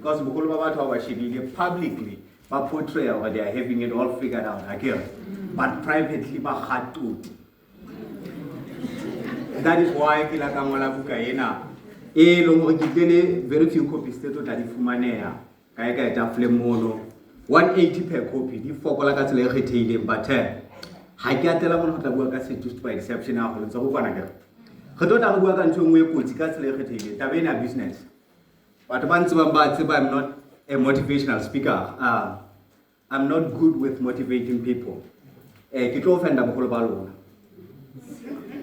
because bogolo ba batho ba shebile publicly ba portray or they are having it all figured out again, but privately ba khatut. That is why ke la ka ngola buka ena e lo mo ke tele very few copies tse to tla di fumaneha ka e ka eta flame mono 180 per copy di fokola ka tsela e kgethehileng, but ha ke atela mona go tla bua ka seduced by deception a go ntse go kwana ke re tota go bua ka ntho ngwe kotsi ka tsela e kgethehileng tabe ena business. But once I'm not a motivational speaker. I'm not good with motivating people. Ke tlo offenda bogolo ba lona.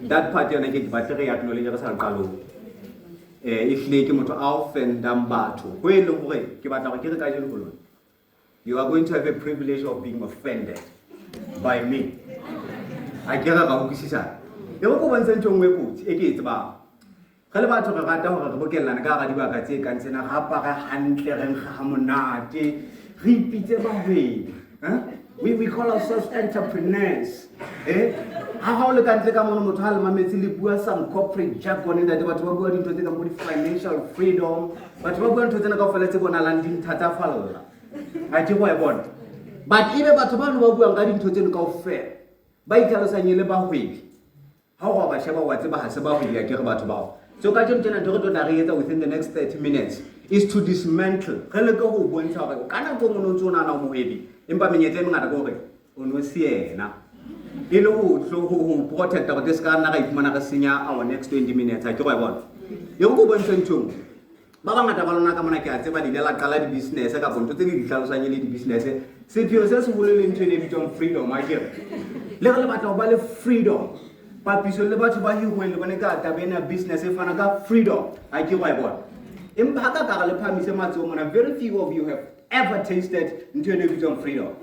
That part yona ke batla re acknowledge re sa qalo. If le ke motho a offendang batho go e leng gore ke batla go ke re ka jeno go lona. You are going to have a privilege of being offended by me. I ke ra ga go kisisa. E go go bontsha ntho ngwe kotsi e ke e tseba. Ga le batho re rata gore re bokellana ka ga dibaka tse ka ntsena ga apara hantle re nkga monate re ipitse ba hwedi. We call ourselves entrepreneurs. Ha le ka ntle ka mono motho ha le mametse le bua some corporate jargon that batho ba bua dintho tse ka mo financial freedom, batho ba bua ntho tsena ka fela tse bona lang dinthata falla. A ke go e bona. But ebe batho ba no ba bua ka dintho tseno ka ofela ba itlhalosanye le ba hwedi. Ha go ba sheba wa tseba ha se ba hwedi ya ke re batho bao. So ka tjena tjena ntho re tla within the next 30 minutes is to dismantle. Re le ka go bontsha gore kana go mono tsona na mo hebi empa menyetla e mengata go re o no siena e le go protect gore se ka nna ga ifumana ga senya our next 20 minutes a ke go e bona e go bontsha ntho ba bangata ba lona ka mona ke a tseba di lela qala di business ka bonto tse di tlhalosanye le di business se pheo se se bolele ntho e bitswang freedom a ke le re batla go ba le freedom papiso le batho ba hiweng le bone ka tabena business e fana ka freedom a ke go e bona empa ka ka le phamise matso mona very few of you have ever tasted ntho e bitswang freedom,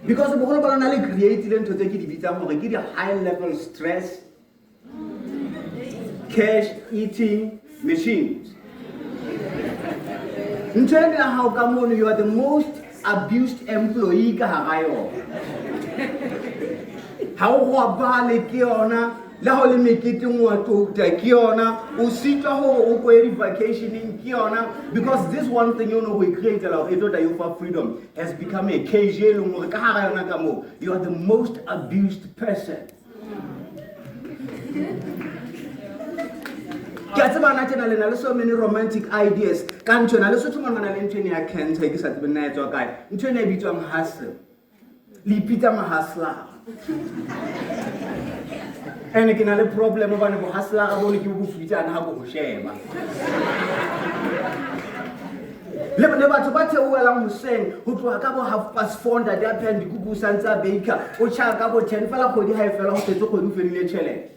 because bogolo ba lona le create le ntho tse ke di bitsang gore ke di high level stress cash eating machines. Ntho e ha o ka mono you are the most abused employee ka ga yo. Ha o go bale ke yona la ho le meketeng wa tota ke yona o sitwa ho o go eri vacationing ke yona, because this one thing you know we create a lot of you for freedom has become a casual mo ka ga yona ka mo. You are the most abused person. Ke tseba na tjena le na le so many romantic ideas ka ntho na le so thoma na le ntho ya cancer ke sa tsebe na etswa kae ntho ena e bitswang hustle le pita ma hustler. Ene ke na le problem ba ne bo hustler ga bone ke bo fuitsana ha go sheba le batho ba theoelang hoseng ho tloha ka bo 4:30 nda di apha dikuku santsa baker o cha ka bo 10 fela kgodi ha e fela go setse kgodi o felile tšhelete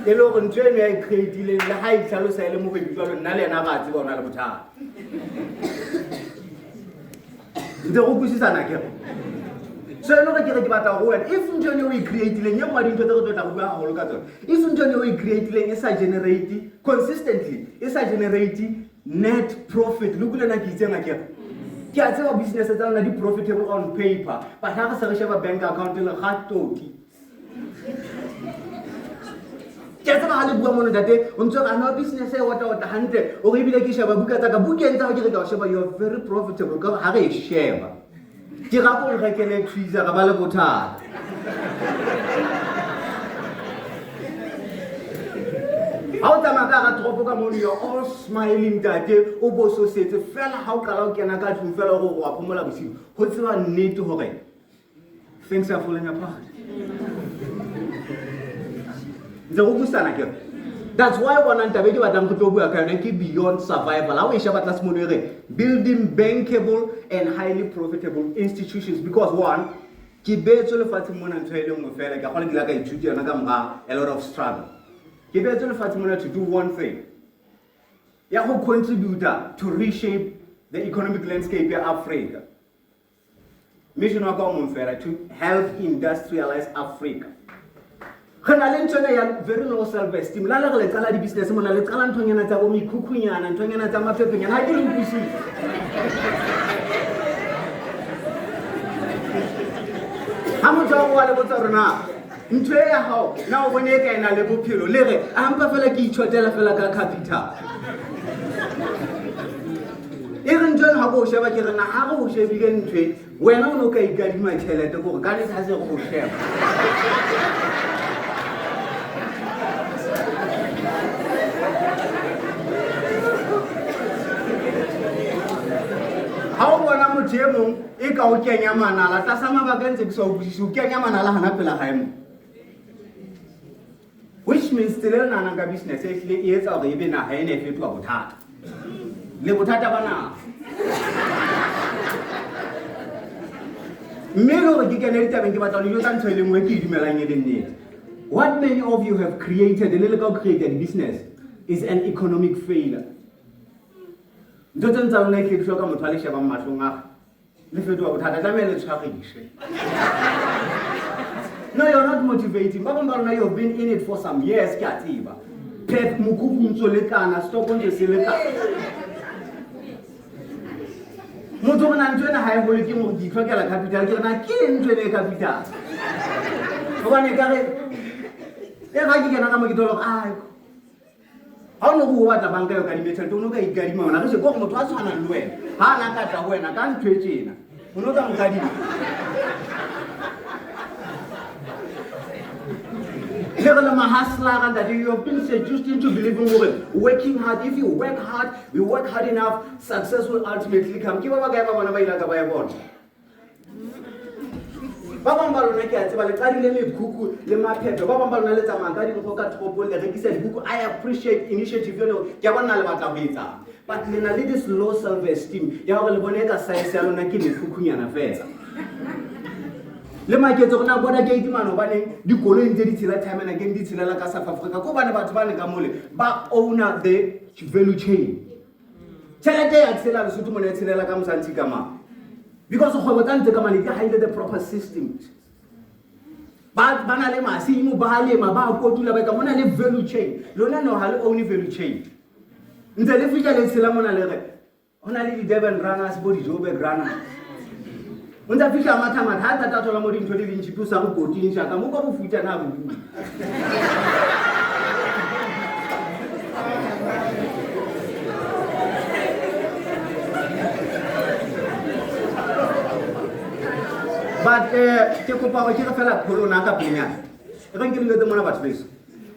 e le gore ntho eno ya e creatileng le ha e tlhalosa e le mo bedi jalo nna le ena ga tseba ona le bothata ntse go kwisisana ke so e le gore ke batla go wena if ntho eno o e creatileng ye ngwa dintho tse re tla go bua haholo ka tsona if ntho eno o e creatileng e sa generate consistently e sa generate net profit le kulena ke itsenga ke a tseba business tsa lona di profitable on paper but ha re se re sheba bank account le ga toti ke tseba ha le bua mono date o ntse ga no business e wata hantle o re bile ke sheba buka tsa ka bukeng tsa ke re ka sheba you are very profitable ka ha re sheba ke ga go re ke le twiza ga ba le bothata how tama ka ga tropo ka mono you are all smiling date o bo so setse fela ha o kala o kena ka tlu fela go wa phomola bosiu go tseba nnete hore things are falling apart. That's why one antabedi batang go tlo bua ka yona ke beyond survival. Ha o isha batla simono re building bankable and highly profitable institutions, because one ke betso le fatshe mona ntho e le ngwe fela ke gona ke la ka ithuti yona ka mga a lot of struggle. Ke betso le fatshe mona to do one thing ya go contribute to reshape the economic landscape ya Africa. Mission wa ka mo fela to help industrialize Africa. Khana le ntona ya very low self esteem la le tsala di business mona le tsala nthonyana tsa bo mikhukhonyana nthonyana tsa mafephenyana ha ke le nkusi ha mo tsa go le botsa rona ntwe ya hao na o bone ka ena le bophelo le re a mpa fela ke itshotela fela ka capital e re ntho ha go sheba ke re na ha go shebile ntwe wena o no ka ikadima tšhelete gore ka ne tsa se go sheba ha o bona motho e mong e ka o kenya manala tla sa mabaka ntse ke sa o bushise o kenya manala hana pela ga emo which means tele nana ka business e hle e etsa gore e be na ha ene fetwa bothata le bothata bana mme gore ke kene ditabeng ke batla le tsa ntho e lengwe ke dumelang e le nnete. What many of you have created, the little created business, is an economic failure. Don't tell me you show come to Alicia Matunga. If you do what I no, you're not motivating. Babamba, you've been in it for some years, Katiba. Pep Mukukunso Lekana, stop on the Sileka. Motorna and Jenna High will give you the capital, and I kill into the capital. One a carrot. Then I get another dollar. I don't know what the banker can make. Don't know get Garimon. I say, go to us and win. Hanaka, when I can't trade in. Another Garim. That you have been seduced into believing working hard. If you work hard, you work hard enough, success will ultimately come. Give up a guy on a way like a bond. Babambalo nake a tseba le qadile le kuku le mapheto babambalo na le tsamang ka dintho ka tropo le rekisa dibuku. I appreciate initiative yeno ke bona le batla go etsa but le na le this low self esteem ya gore le bone ka size ya lona ke le kukunyana fetsa le maketso gona bona ke itimano ba neng dikolong tse di tshela time and again di tshelela ka South Africa ko bana batho ba ne ka mole ba owner the value chain tšhelete ya tshela le sotho mone tshelela ka Mzansi ka ma because kgwebo tsa ntse ka mane ke haile the proper systems ba na le masimo ba lema ba kotula ba ka mona le value chain lona no ha le own value chain ntse le fika le tshela mona le re hona le di Durban runners bo di Joburg runners unta fika matha ha tata thola mo dintho di dintsi pusa go koting shaka mo ka bo futa na bo but ke kopa go ke fela pholo na ka penya e re ke le mona batho beso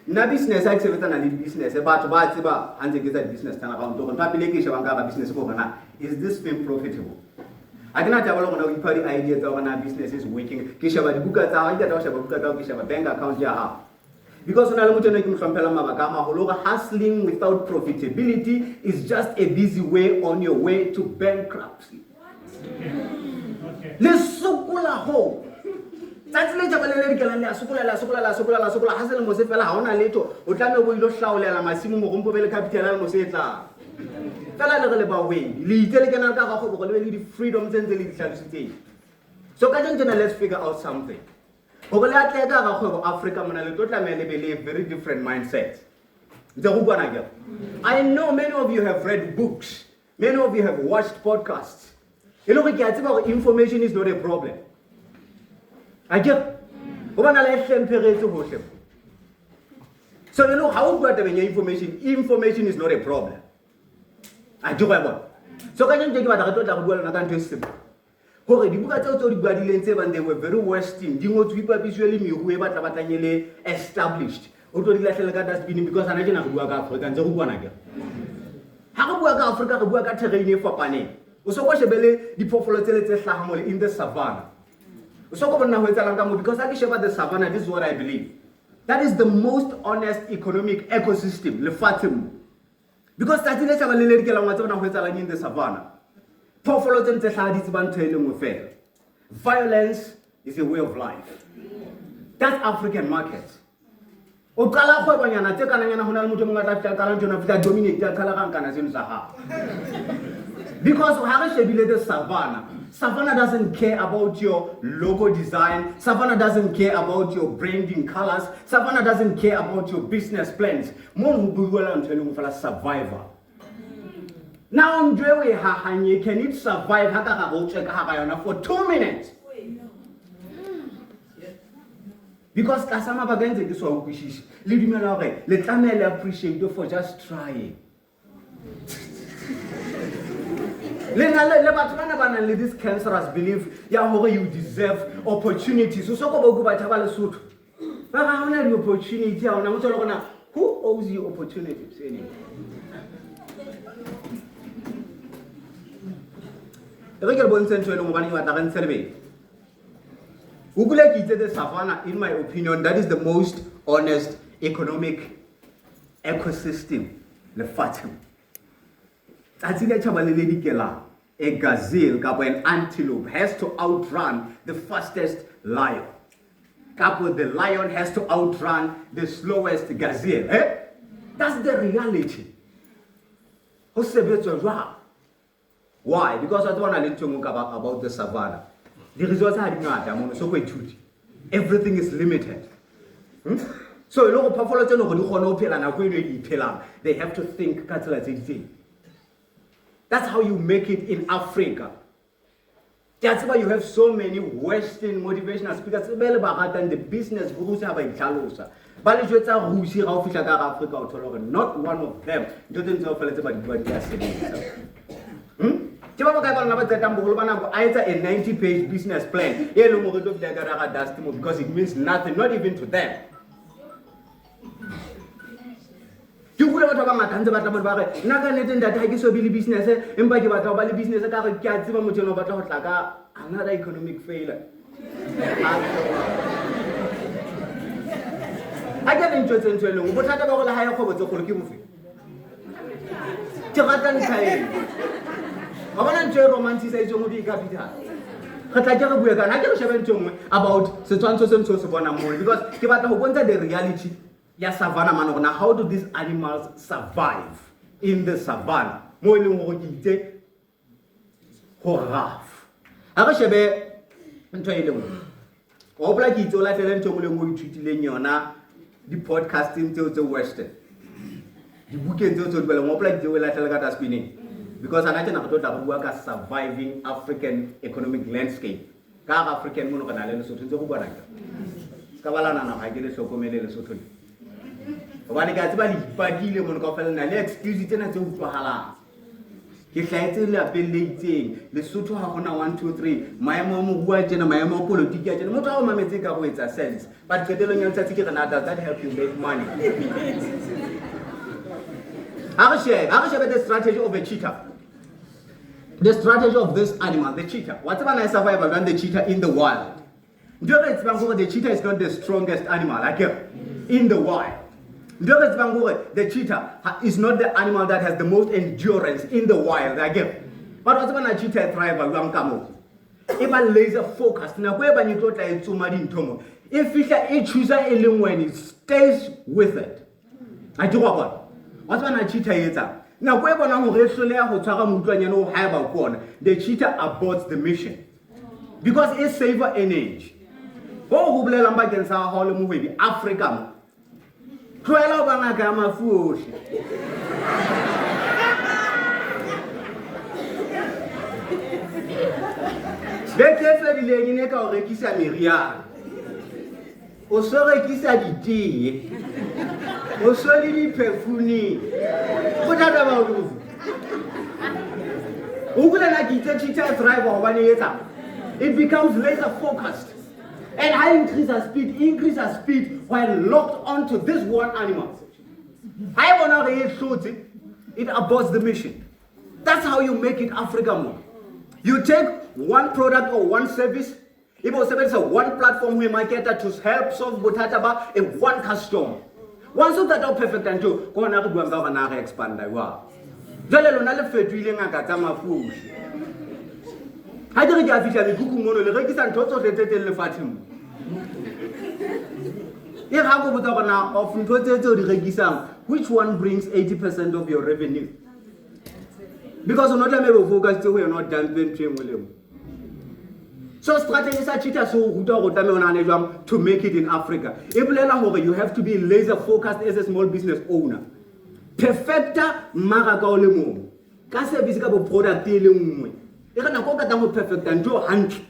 na business a tsebetsa na le business batho ba tseba hantse ke tsa business tana ga ntlo go nta pele ke sheba nka ba business go bona is this thing profitable I cannot tell you when we put the idea that our business is working. Kishaba the book at our Kishaba bank account ya. Because when I look at the hustling without profitability is just a busy way on your way to bankruptcy. Let's sukula ho. That's later sukula hustle mosefela ona leto o tlamme go ilo hlaolela masimo mo gompo bele capital mosetla. Fela le ba way le itele kana ka ga go le di freedom tse le di tlhagisitseng so ka jana let's figure out something go le atleka ga go Africa mona le totla me le be very different mindset ntse go bona ke I know many of you have read books, many of you have watched podcasts. You know ke a tseba gore information is not a problem. I get go bona le temperate go hle so you know how good the information is not a problem. I do about. So can you take about the total and I can't test them. Hore di buka tseo di bua di lentse ban they were very western. Di ngotse people visually me go e batla batanyele established. O to di lahlela ka dustbin because ana jena go bua ka Africa ntse go bua na ke. Ha go bua ka Africa go bua ka terrain e fapaneng. O so go shebele di phofolo tse le tse hlaga mo in the savannah. O so go bona ho etsalang ka mo because I sheba the savannah, this is what I believe. That is the most honest economic ecosystem lefatsheng. Because that's the level le ke la ngwatsa bona ho etsalang in the savannah. Phofolo tse ntse hlaga di tsebang thele mo fela. Violence is a way of life. That's African markets. O qala kgwebanyana tse kana nyana hona le motho mongata fita qala ntona fita dominate ya qala ka nkana seno sa ha. Because ha re shebile the savannah doesn't care about your logo design. Savannah doesn't care about your branding colors. Savannah doesn't care about your business plans. Mon who buela survivor. Now can it survive for 2 minutes? Because kasama bagenze ke so ukwishishi. Le dumela hore le tlamela appreciate for just trying. This cancerous belief, you deserve opportunities. So, the opportunity. Who owes you opportunities anyway? The savannah, in my opinion, that is the most honest economic ecosystem. The fatum. A gazelle, an antelope, has to outrun the fastest lion. The lion has to outrun the slowest gazelle. That's the reality. Why? Because I don't want to talk about the savannah. The results are not. Everything is limited. So they have to think. That's how you make it in Africa. That's why you have so many Western motivational speakers. The business gurus have a chalosa. Not one of them. Either a 90-page business plan because it means nothing, not even to them. You could have another economic failure. I get interested in long, but I don't know how to I want to romanticize your capital. About because the reality. Yes, savannah man. How do these animals survive in the savannah? The podcasting to the Western. The booking to the spinning. Because I work as surviving African economic landscape. African monocanal so to the when I got to Badile Moncofel, and I excuse it and to Pahala. He said, the Sutu Hakuna 1, 2, 3. My mom worked in my mom political, and not all my take away a sense. But the Delonian certificate and others that help you make money. I'll share the strategy of a cheetah. The strategy of this animal, the cheetah. Whatever I survive, I run the cheetah in the wild. The cheetah is not the strongest animal, like in the wild. The cheetah is not the animal that has the most endurance in the wild, like but what's when a cheetah thrive around Kamo? If a laser focused, now where you thought like to Marine Tomo, if it chooses a when it stays with it. I do what? What's when a cheetah is that? Now, where the cheetah aborts the mission because it saves energy. Oh, who blame against our whole movie, Africa. Cruella Bangagama food. They kept the Lenina or Rekisa Miria. Osore Kisa di tea. Osoli Perfuni. What about you? Ugula cheetah driver 1 year. It becomes laser focused. And I increase our speed while locked onto this one animal. I want to shoot it, it aborts the mission. That's how you make it Africa more. You take one product or one service, if it's a one platform we might get to help solve Botataba in one customer. Once you that are perfect and you go and expand. I don't get it. Which one brings 80% of your revenue? Because we're not able to focus, we are not done. So strategies are cheetah to make it in Africa. You have to be laser focused as a small business owner. Perfecta marakaolemo. Kase bisika bo product ile nngwe. E kana go ka tamo perfect and jo hantle.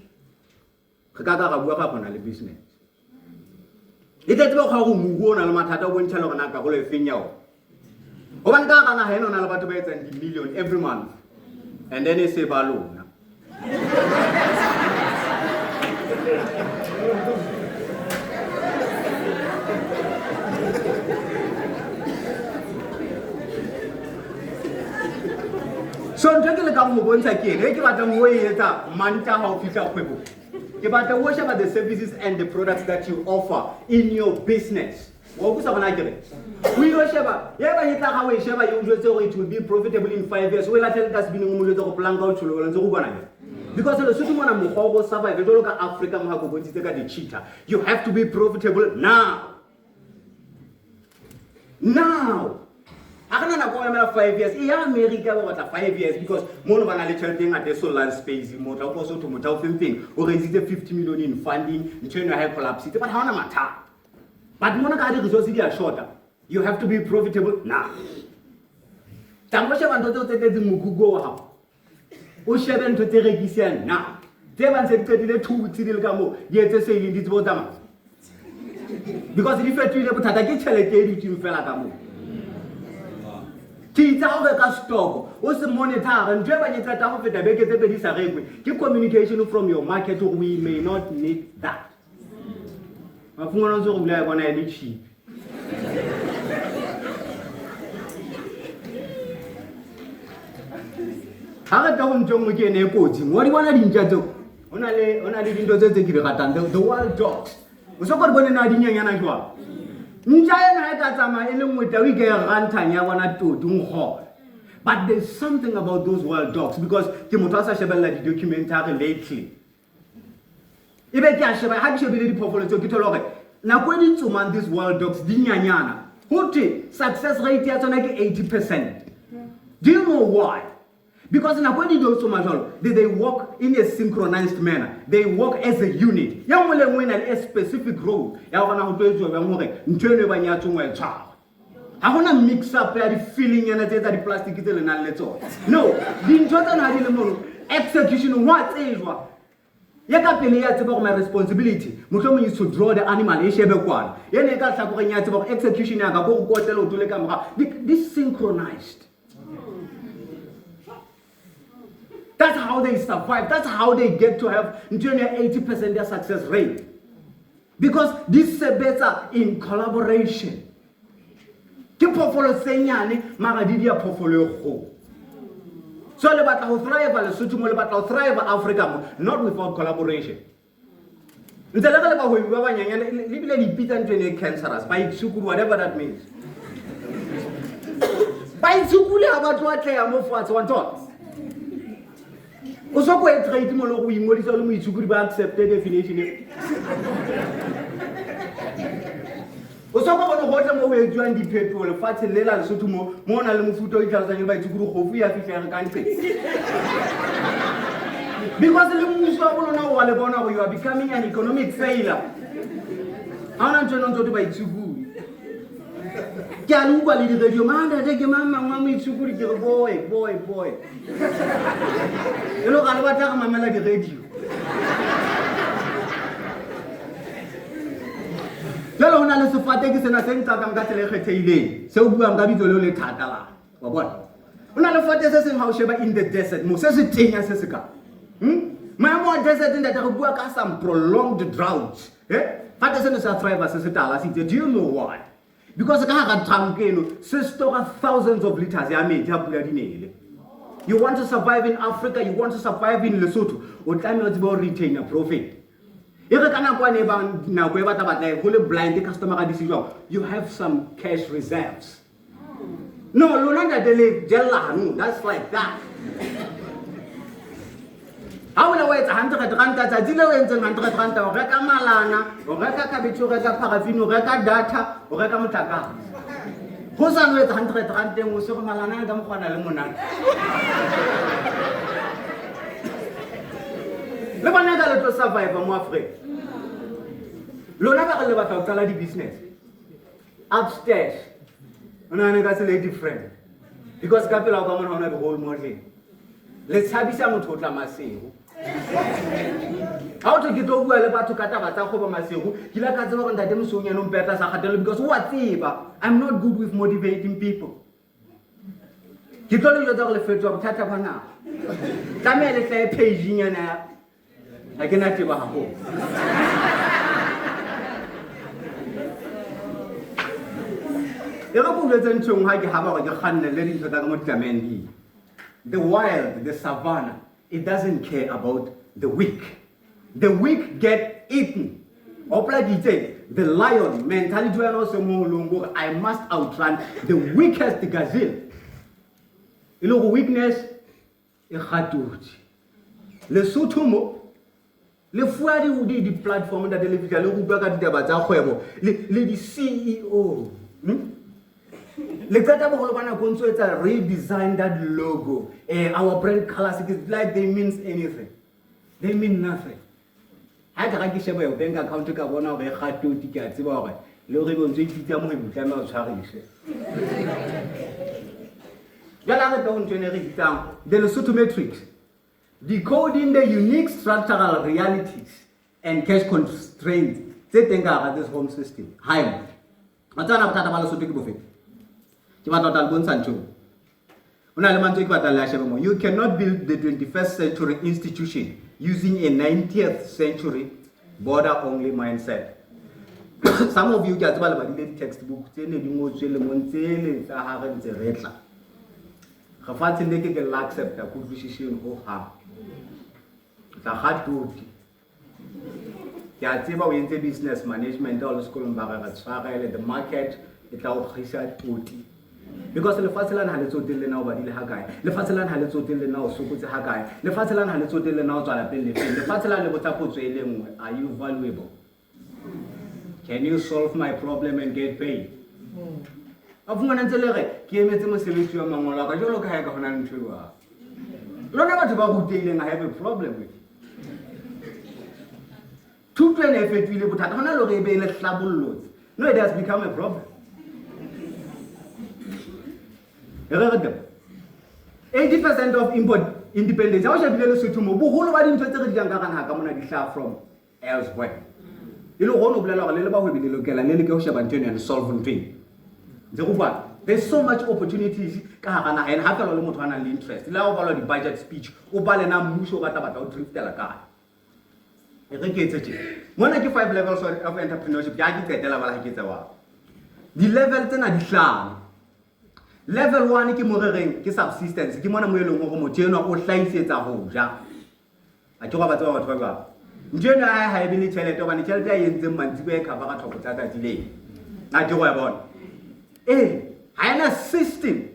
Ga ka bua ga bona le business. E tla tseba go mugo na le mathata go ntshela gona ka go le fenyao. O ba nka kana ha eno na le batho ba etsang di million every month. and then e se ba lona. So ntho ke le ka mo bontsha ke ene ke batla mo etsa manta ha o fitla kgwebo. Ke batla o sheba the services and the products that you offer in your business. Wa go sa bona ke re. O yo sheba, ye ba hitla ga o sheba yo jwetse gore it will be profitable in 5 years. O la tla ka se bineng mo letse go plan ka o tsholo le ntse go bona ke. Because le sutu mona mo go survive jalo ka Africa mo ha go bontse ka di cheetah. You have to be profitable now. Now. I can't go another 5 years. Yeah, America about 5 years because more of an little thing at the solar space, more also to motor thing, or is it 50 million in funding, the China have collapsed. But how matter? But Monaco resources are shorter. You have to be profitable now. Tambasha and Toto take the Mukugo how. Ushaben to Terekisian now. Tevan said to the 2 Tidil Gamo, yet to say in this bottom. Because if you put a get you fell at cheetah ka stock o se monitor and driver you try to have the beke tse pedi sa rekwe ke communication from your market we may not need that mafungwana zo go bula bona e cheap ha ga go ntse mo ke ne kotsi mo di bona dintja tso ona le dinto tse ke di ratang the wild dogs o so go bona na dinyanyana jwa but there's something about those wild dogs because the motasa shebella di documentary lately. Ebe ke a sheba ha ke shebile di phofolo tso ke tolore na go di tsoma these wild dogs di nyanyana. Hote success rate ya tsona ke 80%. Do you know why? Because na go di do tsoma jalo they work in a synchronized manner. They work as a unit. Ya mo le ngwe na a specific role. Ya bona go tloetswa ba ngore ntwene ba nya tsongwa e tshwa. Ha gona mix up ya di feeling yana tse tsa di plastic tse le nang le tsona. No, di ntho tsa na di le mono execution what tsejwa. Ya ka pele ya tseba go my responsibility. Motlhomo is to draw the animal e shebe kwana. Yene ka tla go renya tseba go execution ya ka go go tlela o tule ka moga. This synchronized. That's how they survive. That's how they get to have 80% their success rate. Because this is better in collaboration. People follow senyane, mara di dia portfolio go. So le batla go thrive le Sotho mo le batla go thrive Africa not without collaboration. Ntse le ba go ba banyanyane le bile di pita ntwene cancerous by tsukuru whatever that means. By tsukule ha batho wa tlea mo fatshe wa ntona. O so go e trade mo lo go ingodisa le mo itsukuri ba accept definition. O so go bona go tla mo we tswang di petrol fatshe le la Lesotho mo na le mofuto o itlhalosang ba itsukuri go fu ya fitla ka ntse. Because le mmuso wa bona wa le bona go you are becoming an economic failure. Ana ntse no ba itsukuri. Ke a lungwa le di radio manda ke mama wa mo itsukuri ke boy. Elo ga le batla go mamela di radio. Jalo ona le sefate ke sena se ntsa ka tsela e kgetheileng. Se o buang ka bitso le thata la. Wa bona. Ona le fate se seng ha o sheba in the desert mo se se tenya se se ka. Maemo a desert nda go bua ka some prolonged drought. Fate se ne sa thrive se se tala se. Do you know why? Because ka ga trankeno se store thousands of liters ya metsi a pula dinele. You want to survive in Africa, you want to survive in Lesotho, o tlameha o tsebe retain a profit. Ere kana kwa ne ba na go e batla go le blind customer ka decision. You have some cash reserves. No, lona nda dele jellano, that's like that. How will I wait 100 rand tsa dile o entse 100 rand o reka malana, o reka cabbage, o reka paraffin, o reka data, o reka motlakase. Go sa no 100 rand teng o se go malana ga mo kwana le monana. Le bana ga le to survive mo Africa. Lona ba le batla go tsala di business. Upstairs. Ona ne ka se le different. Because ka pela go mona ona the whole model. Let's have some motho tla masego. How to get over le batho ka taba tsa go ba masego. Ke la ka tseba go ntate mosonya no mpeta sa gatelo because what tseba. I'm not good with motivating people. ke tlo le jotsa go le fetwa bothata ba nako tlamea le tla paging yana ga ke na teba gago e re go jwetsa ntshong ga ke gaba gore ke kganne le dintho tsa ka mo ditlameng di the wild, the savannah, it doesn't care about the weak. The weak get eaten. The lion mentality I must outrun the weakest gazelle. You know weakness e khatoti. Le sotumo le fuadi o di platform da television le go bua ka ditaba tsa kgwebo le di CEO. Le kata bogolo bana go ntse etsa redesign that logo. Our brand colors it's like they means anything. They mean nothing. Ha ka ke sheba yo bank account ka bona go e khatoti ke a tseba gore le re bo ntse ititsa mo e butlama o tshwarise. Yala re don't generate down the Lesotho matrix, decoding the unique structural realities and cash constraints tse teng ka this home system. Hi. Matsana bothata ba Lesotho ke bofe? Ke batla tla bontsha ntho. Una le mantse ke batla la sheba mo. You cannot build the 21st century institution using a 90th century border-only mindset. Some of you get about the textbook, tse ne di ngotswe le montsele tsa hare ntse retla. Ga fatse le ke la accept a kutlwisiseng ho ha. Tla gatoti. Ya tseba o entse business management all sekolong ba ga tshwarele the market e tla o khisa toti. Because le fatselana ha le tsotelle na o badile ha kae le fatselana ha le tsotelle na o sokotse ha kae le fatselana ha le tsotelle na o tswala pele le fatselana le botsa potso e lengwe are you valuable? Can you solve my problem and get paid? Afungana ntse le re ke emetse mosebetsi wa mangolo ka jolo ka ha ka hona ntwe wa lona batho ba ruteileng I have a problem with thuto ene e fetile bothata hona le re e be le hlabollo no it has become a problem. 80% of import independence. How should we say to mo? Boholo ba dintho tse re di jang ka kana ka mona di hla from elsewhere. Ile go no bolela le ba go be di lokela le ke go sheba ntwe and solve ntwe. There's so much opportunities ka kana and ha ka lo le motho ana le interest. La o bala di budget speech, o bale na mmuso ka taba tsa o driftela ka. E re ke etse mona ke 5 levels of entrepreneurship. Ya ke tsetela bala ke tsewa. Di level tsena di hlano. Level 1 ke morereng ke subsistence ke mona mo eleng go motho eno o hlaisetsa go ja a ke go batsa batho ba ba njena ha e bile tšhelete ba ne tšhelete ya entse mantsi be ka ba ga thoko tsa tsa dileng a ke go ya bona ha ena system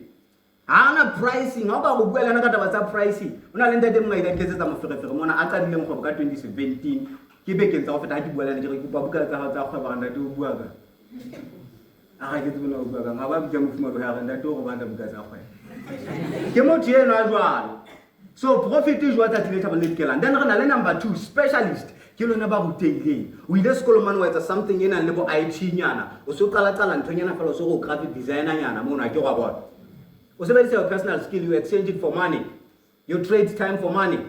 ha ana pricing ha ba go buela na ka taba tsa pricing ona le ntate mma ida ketsetsa mo ferefere mona a tsadileng go ka 2017 ke bekeng tsa go feta ha di buela ne ke go buka tsa go ba nda di bua ka a ke tsona o bua ka ga ba bja mo fumaro ya renda to go banda buka tsa go ke motho eno a jwalo so profit e jwa tsa dileta ba le dikelang then re na le number 2 specialist ke lona ba ruteileng o ile sekolo man wa etsa something ena le bo IT nyana o se o qala nthonyana fela o se go graphic designer nyana mo na ke go bona o sebedisa your personal skill you exchange it for money you trade time for money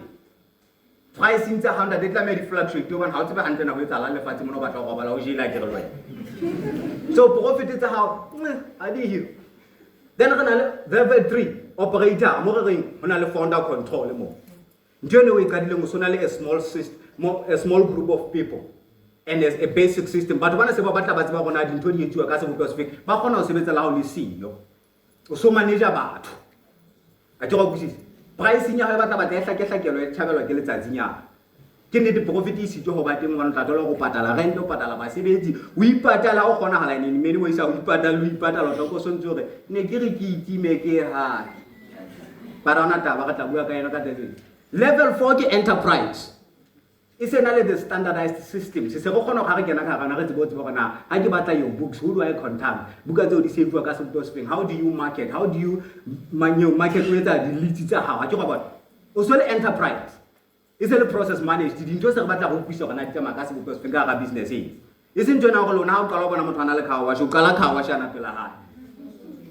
pricing tsa 100 e tla me di fluctuate o bona ha o tsebe hantle na go etsa la le fatse mo no batla go bala o jela ke re lwa so profit tsa how a di here then re na le level 3 operator mo re reng ho na le founder control mo njene o ikadile mo sona le a small system a small group of people and there's a basic system but bana se ba batla ba tseba bona dintho di etsiwa ka se bo specific ba kgona ho sebetsa la ho le silo o so manager batho a ke go busi pricing ya ba batla e hlakelo e thabelwa ke letsatsinyana ke ne di profit e sitse go ba teng ngwana tla tlola go patala rent o patala basebetsi o ipatala o gona hala nini meni mo isa o ipatala o go sontse gore ne ke re ke itime ke ha ba rona taba ka tla bua ka ena ka teng level 4 ke enterprise is another the standardized system se go kgona ga re kena ka gana re tsebotse bona ha ke batla your books who do I contact buka tse o di save ka se spring how do you market how do you market with the leads tsa ha ke go bona o so le enterprise is a process managed dintho se re batla go puisa gona ditama ka se spring ka business e iseng jona go lona ha o qala bona motho ana le khawa sho kala khawa shana pela ha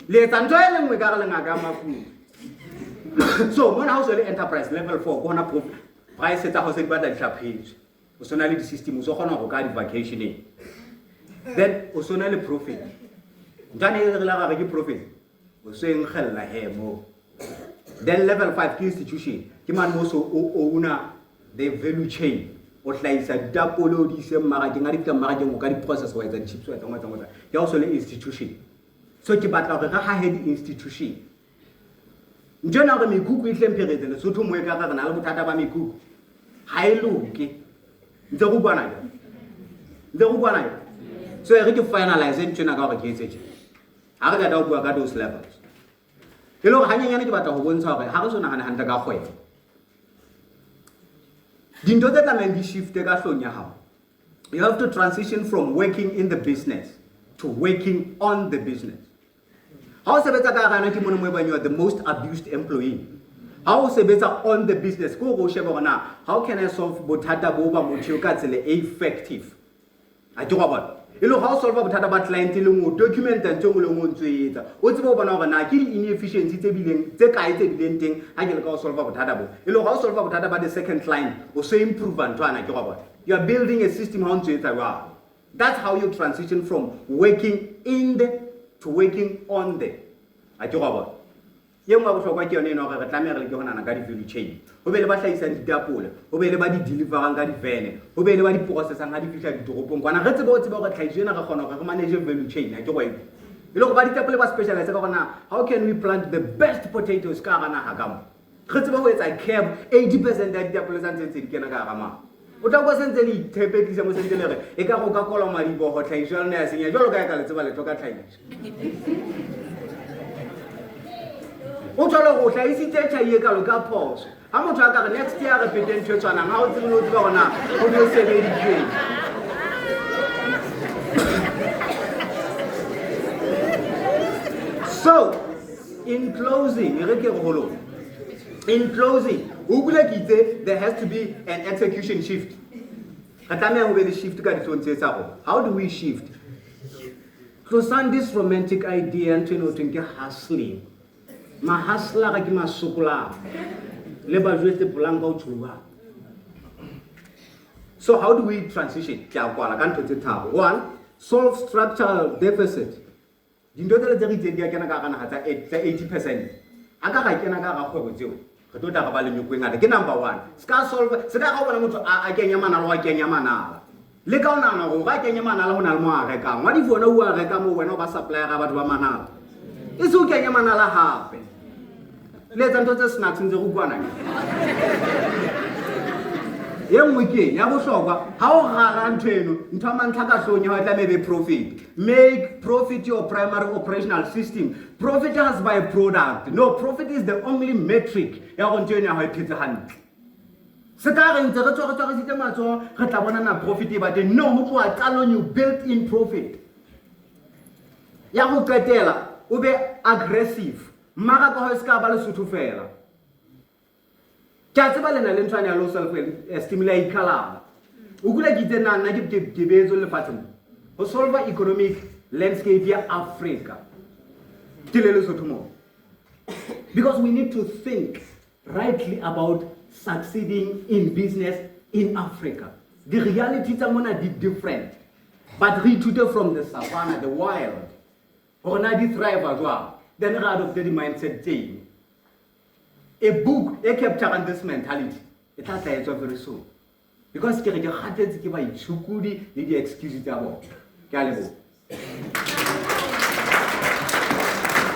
le tsa ntho e lengwe ka re le ngaka mafu so mona ha o so le enterprise level 4 go na price tsa go se ba tla page o sona le di system o so gona go ka di vacation then o sona le profit ntane re la ga ke profit o se ngkhella he mo Then level 5 ke institution ke man mo so owner the value chain o hlaisa ditapolo di se mmarakeng a di fita mmarakeng o ka di process wa etsa chips wa tsangwa ke also le institution. So ke batla gore ga head institution njena gore mekuku e tlempheretse le sotho mo e ka ga na le bothata ba mekuku ha e loke ntse go bana so re ke finalize ntshena ka gore ke etse ha re ka da o bua ka those levels ke lo hanyanyane ke batla go bontsha gore ha re so nagana hantle ka kgwebo dinto tse tlameng di shift ka hlong ya hao. You have to transition from working in the business to working on the business. How sebetsa ka gana ke mono mo ba you are the most abused employee. How sebetsa on the business go go sheba gona how can I solve bothata bo ba motho ka tsele effective. A tlo ba ilo how solve bothata ba client le mo document ntse mo le mo ntsetsa o tsebo bona gore na ke inefficiency tse bileng tse kae tse bileng teng a ke le ka solve bothata bo ilo how solve bothata ba the second client o so improve ntwana ke go bona you are building a system how ntsetsa wa. That's how you transition from working in the to working on the. A ke go bona ye mo ba bohlokwa ke yone no ga tlamela le ke gona na ka di value chain o be le ba hlaisa ditapole o be le ba di deliverang ka di vene o be le ba di processang ga di fihla di toropong kwana re tsebe o tsebe go tlhaisa ena ga gona go manage value chain a ke go ile ile go ba ditapole ba specialize ka gona how can we plant the best potatoes ka gana ha ka mo re tsebe go etsa curve 80% ya ditapole tsa ntse di kena ka ga ma o tla go sentse le ithepetisa mo sentse le re e ka go ka kola madibo go tlhaisa le ya senya jalo ka ka le tseba le toka tlhaisa o tsholo go hlaisitse tšhaie ka lo ka phoso ha motho a ka re next year re pete ntho e tshwanang ga o tsebe le o tseba gona o dio sebeditsweng so in closing o bula ke itse there has to be an execution shift ga tlameya go be le shift ka ditsong tse tsa go how do we shift tlosang this romantic idea ntho e no thweng ke hustling ma hustler ga ke masokola le ba jwetse polanka o tšhuba. So how do we transition ke a kwala ka ntho tse tharo. 1 solve structural deficit dinto tse re di a kena ka gana tsa 80% a ka ga kena ka ga kgwebo tseo re tlo tla ga ba le nyoko ngata ke number 1 ska solve se ka ga bona motho a kenya manalo a kenya manala le ka ona na go ga kenya manala go na le mo a reka ngwa di bona o a reka mo wena o ba supplier ga batho ba manala e se o kenya manala hape le tsa ntho tse snacks ntse go bana ye nngwe ke ya bohlokwa ha o gara nthweno ntho a mantla ka hlonya ha tla mebe profit make profit your primary operational system. Profit has by product, no, profit is the only metric ya go ntwena ha iphetse hantle se ka re ntse re tswa re sitse matso re tla bona na profit e ba teng no mo tloa qalong you built in profit ya go qetela o be aggressive mara ka ho ska ba le suthu fela ka tseba lena le ntshwana ya low self esteem la ikhala o kula gitse nna ke bezo le fatseng ho solve economic landscape ya Africa ke le suthu mo because we need to think rightly about succeeding in business in Africa. The realities are gonna be different, but we took from the savannah, the wild or na di thrive as well. Then out of the mindset thing. A book, a capture this mentality. It has to very soon. Because ke re ke kgatetse ke ba itshukudi le di excuses tsa bona. Ke a leboha.